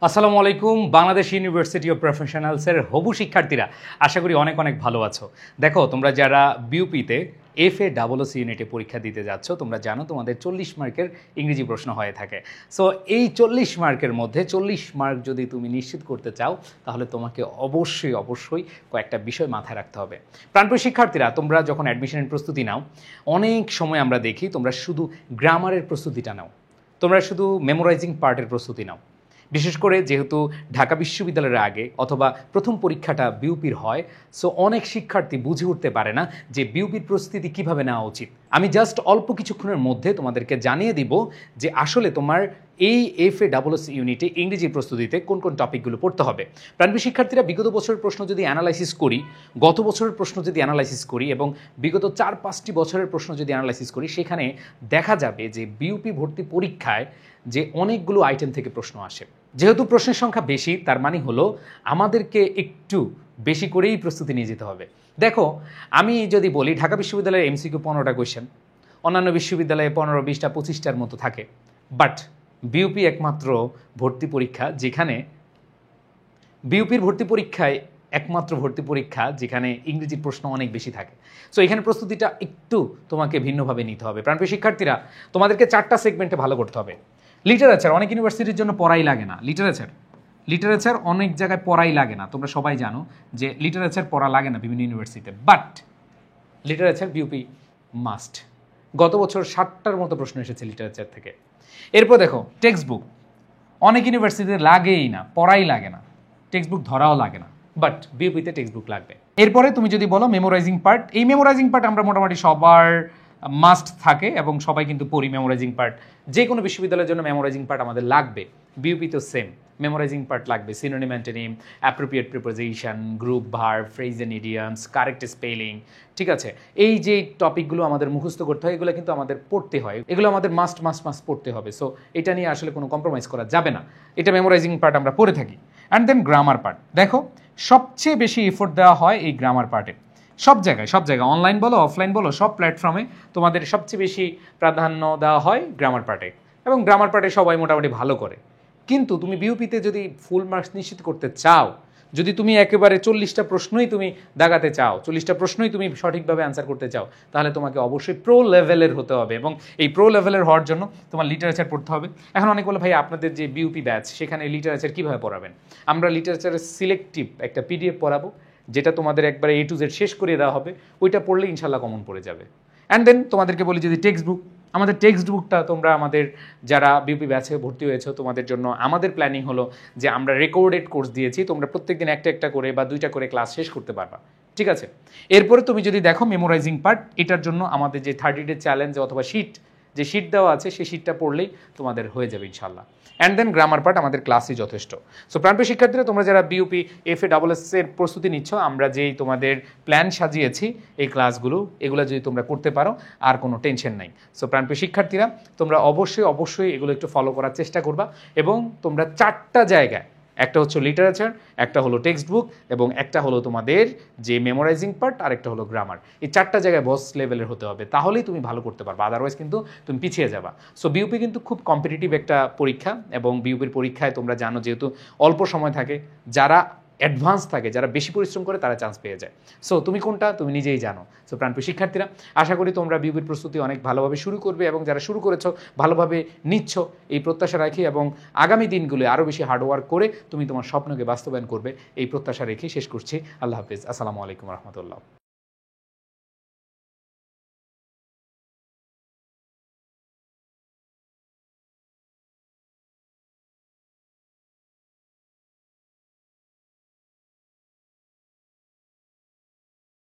আসসালামু আলাইকুম। Bangladesh university of প্রফেশনালসের হবু শিক্ষার্থীরা আশা করি অনেক অনেক ভালো আছো। দেখো, তোমরা যারা বিউপিতে FASS ইউনিটে পরীক্ষা দিতে যাচ্ছ, তোমরা জানো তোমাদের 40 মার্কের ইংরেজি প্রশ্ন হয়ে থাকে। সো এই 40 মার্কের মধ্যে 40 মার্ক যদি তুমি নিশ্চিত করতে চাও, তাহলে তোমাকে অবশ্যই কয়েকটা বিষয় মাথায় রাখতে হবে। প্রাণপ্রিয় শিক্ষার্থীরা, তোমরা যখন অ্যাডমিশনের প্রস্তুতি নাও, অনেক সময় আমরা দেখি তোমরা শুধু গ্রামারের প্রস্তুতিটা নাও, তোমরা শুধু মেমোরাইজিং পার্টের প্রস্তুতি নাও। বিশেষ করে যেহেতু ঢাকা বিশ্ববিদ্যালয়ের আগে অথবা প্রথম পরীক্ষাটা বিউপির হয়, সো অনেক শিক্ষার্থী বুঝে উঠতে পারে না যে বিউপির প্রস্তুতি কিভাবে নেওয়া উচিত। আমি জাস্ট অল্প কিছুক্ষণের মধ্যে তোমাদেরকে জানিয়ে দিব যে আসলে তোমার এই FASS ইউনিটে ইংরেজি প্রস্তুতিতে কোন কোন টপিকগুলো পড়তে হবে। প্রাণপ্রিয় শিক্ষার্থীরা, বিগত বছরের প্রশ্ন যদি অ্যানালাইসিস করি, গত বছরের প্রশ্ন যদি অ্যানালাইসিস করি এবং বিগত 4-5টি বছরের প্রশ্ন যদি অ্যানালাইসিস করি, সেখানে দেখা যাবে যে বিউপি ভর্তি পরীক্ষায় যে অনেকগুলো আইটেম থেকে প্রশ্ন আসে। যেহেতু প্রশ্নের সংখ্যা বেশি, তার মানে হলো আমাদেরকে একটু বেশি করেই প্রস্তুতি নিয়ে যেতে হবে। দেখো, আমি যদি বলি ঢাকা বিশ্ববিদ্যালয়ের MCQ 15টা কোয়েশ্চেন, অন্যান্য বিশ্ববিদ্যালয়ে 15, 20টা, 25টার মতো থাকে, বাট বিউপি একমাত্র ভর্তি পরীক্ষা যেখানে বিউপির ভর্তি পরীক্ষায় একমাত্র ভর্তি পরীক্ষা যেখানে ইংরেজির প্রশ্ন অনেক বেশি থাকে। সো এখানে প্রস্তুতিটা একটু তোমাকে ভিন্নভাবে নিতে হবে। প্রাণপ্রিয় শিক্ষার্থীরা, তোমাদেরকে 4টা সেগমেন্টে ভালো করতে হবে। লিটারেচার অনেক ইউনিভার্সিটির জন্য পড়াই লাগে না। লিটারেচার অনেক জায়গায় পড়াই লাগে না। তোমরা সবাই জানো যে লিটারেচার পড়া লাগে না বিভিন্ন ইউনিভার্সিটিতে, বাট লিটারেচার বিউপি মাস্ট। গত বছর 60টার মতো প্রশ্ন এসেছে লিটারেচার থেকে। এরপর দেখো, টেক্সট বুক অনেক ইউনিভার্সিটিতে লাগেই না, পড়াই লাগে না, টেক্সট বুক ধরাও লাগে না, বাট বিউপিতে টেক্সট বুক লাগবে। এরপরে তুমি যদি বলো মেমোরাইজিং পার্ট, এই মেমোরাইজিং পার্ট আমরা মোটামুটি সবার মাস্ট থাকে এবং সবাই কিন্তু পড়ি মেমোরাইজিং পার্ট। যে কোনো বিশ্ববিদ্যালয়ের জন্য মেমোরাইজিং পার্ট আমাদের লাগবে। বিউপি তো সেম, মেমোরাইজিং পার্ট লাগবে। Synonym, antonym, appropriate preposition, group verb, phrase and idioms, correct spelling, ঠিক আছে। এই যে টপিকগুলো আমাদের মুখস্থ করতে হয়, এগুলো কিন্তু আমাদের পড়তে হয়, এগুলো আমাদের মাস্ট পড়তে হবে। সো এটা নিয়ে আসলে কোনো কম্প্রোমাইজ করা যাবে না। এটা মেমোরাইজিং পার্ট আমরা পড়ে থাকি। And then grammar part. দেখো, সবচেয়ে বেশি এফোর্ট দেওয়া হয় এই গ্রামার পার্টে। সব জায়গায় অনলাইন বলো, অফলাইন বলো, সব প্ল্যাটফর্মে তোমাদের সবচেয়ে বেশি প্রাধান্য দেওয়া হয় গ্রামার পার্টে, এবং গ্রামার পার্টে সবাই মোটামুটি ভালো করে। কিন্তু তুমি বিউপিতে যদি ফুল মার্কস নিশ্চিত করতে চাও, যদি তুমি একেবারে 40টা প্রশ্নই তুমি দাগাতে চাও, 40টা প্রশ্নই তুমি সঠিকভাবে অ্যান্সার করতে চাও, তাহলে তোমাকে অবশ্যই প্রো লেভেলের হতে হবে, এবং এই প্রো লেভেলের হওয়ার জন্য তোমার লিটারেচার পড়তে হবে। এখন অনেক বলে, ভাই আপনাদের যে বিউপি ব্যাচ, সেখানে লিটারেচার কীভাবে পড়াবেন? আমরা লিটারেচারের সিলেক্টিভ একটা PDF পড়াবো, যেটা তোমাদের একবারে A to Z শেষ করে দেওয়া হবে। ওইটা পড়লে ইনশাল্লাহ কমন পড়ে যাবে। অ্যান্ড দেন তোমাদেরকে বলি, যদি টেক্সট বুক, আমাদের টেক্সট বুকটা তোমরা আমাদের যারা বিউপি ব্যাচে ভর্তি হয়েছো, তোমাদের জন্য আমাদের প্ল্যানিং হলো যে আমরা রেকর্ডেড কোর্স দিয়েছি, তোমরা প্রত্যেকদিন একটা করে বা 2টা করে ক্লাস শেষ করতে পারবা, ঠিক আছে। এরপরে তুমি যদি দেখো মেমোরাইজিং পার্ট, এটার জন্য আমাদের যে 30 ডে চ্যালেঞ্জ অথবা যে শিট দেওয়া আছে, সেই শিটটা পড়লেই তোমাদের হয়ে যাবে ইনশাল্লাহ। অ্যান্ড দেন গ্রামার পার্ট আমাদের ক্লাসই যথেষ্ট। সো প্রাণপ্রিয় শিক্ষার্থীরা, তোমরা যারা বিউপি FASS এর প্রস্তুতি নিচ্ছ, আমরা যেই তোমাদের প্ল্যান সাজিয়েছি এই ক্লাসগুলো, এগুলো যদি তোমরা করতে পারো, আর কোনো টেনশন নাই। সো প্রাণপ্রিয় শিক্ষার্থীরা, তোমরা অবশ্যই এগুলো একটু ফলো করার চেষ্টা করবা, এবং তোমরা 4টা জায়গায়, একটা হচ্ছে লিটারেচার, একটা হলো টেক্সট বুক, এবং একটা হলো তোমাদের যে মেমোরাইজিং পার্ট, আর একটা হলো গ্রামার। এই 4টা জায়গায় বস লেভেলের হতে হবে, তাহলেই তুমি ভালো করতে পারবে, আদারওয়াইজ কিন্তু তুমি পিছিয়ে যাবা। সো বিউপি কিন্তু খুব কম্পিটিটিভ একটা পরীক্ষা, এবং বিউপির পরীক্ষায় তোমরা জানো যেহেতু অল্প সময় থাকে, যারা অ্যাডভান্স থাকে, যারা বেশি পরিশ্রম করে, তারা চান্স পেয়ে যায়। সো তুমি কোনটা তুমি নিজেই জানো। সো প্রাণপ্রিয় শিক্ষার্থীরা, আশা করি তোমরা বিউপির প্রস্তুতি অনেক ভালোভাবে শুরু করবে, এবং যারা শুরু করেছো ভালোভাবে নিচ্ছ এই প্রত্যাশা রাখি, এবং আগামী দিনগুলো আরও বেশি হার্ডওয়ার্ক করে তুমি তোমার স্বপ্নকে বাস্তবায়ন করবে এই প্রত্যাশা রেখে শেষ করছি। আল্লাহ হাফিজ। আসসালামু আলাইকুম রহমতুল্লাহ।